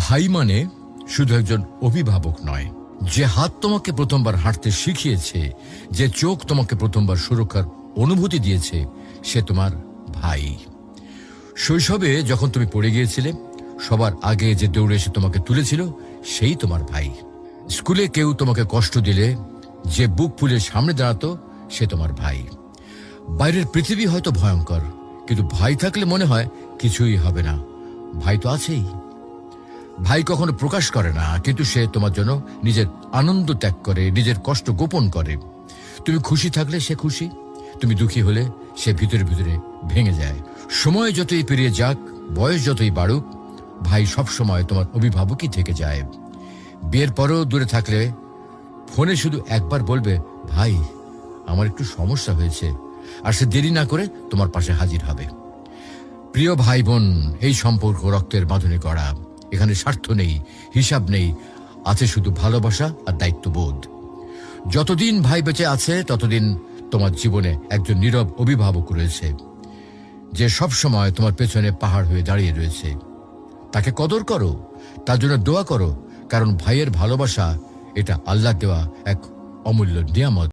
ভাই মানে শুধু একজন অভিভাবক নয়, যে হাত তোমাকে প্রথমবার হাঁটতে শিখিয়েছে, যে চোখ তোমাকে প্রথমবার সুরক্ষার অনুভূতি দিয়েছে, সে তোমার ভাই। শৈশবে যখন তুমি পড়ে গিয়েছিলে, সবার আগে যে দৌড়ে এসে তোমাকে তুলেছিল, সেই তোমার ভাই। স্কুলে কেউ তোমাকে কষ্ট দিলে যে বুক ফুলে সামনে দাঁড়াতো, সে তোমার ভাই। বাইরের পৃথিবী হয়তো ভয়ঙ্কর, কিন্তু ভাই থাকলে মনে হয় কিছুই হবে না। ভাই তো আছেই। ভাই কখনো প্রকাশ করে না, কিন্তু সে তোমার জন্য নিজের আনন্দ ত্যাগ করে, নিজের কষ্ট গোপন করে। তুমি খুশি থাকলে সে খুশি, তুমি দুঃখী হলে সে ভিতরে ভিতরে ভেঙে যায়। সময় যতই পেরিয়ে যাক, বয়স যতই বাড়ুক, ভাই সব সময় তোমার অভিভাবকই থেকে যায়। বিয়ের পরেও দূরে থাকলে ফোনে শুধু একবার বলবে, ভাই আমার একটু সমস্যা হয়েছে, আর সে দেরি না করে তোমার পাশে হাজির হবে। প্রিয় ভাই বোন, এই সম্পর্ক রক্তের বাঁধনে গড়া। এখানে স্বার্থ নেই, হিসাব নেই, আছে শুধু ভালোবাসা আর দায়িত্ববোধ। যতদিন ভাই বেঁচে আছে, ততদিন তোমার জীবনে একজন নীরব অভিভাবক রয়েছে, যে সব সময় তোমার পেছনে পাহাড় হয়ে দাঁড়িয়ে রয়েছে। তাকে কদর করো, তার জন্য দোয়া করো, কারণ ভাইয়ের ভালোবাসা এটা আল্লাহ দেওয়া এক অমূল্য নিয়ামত।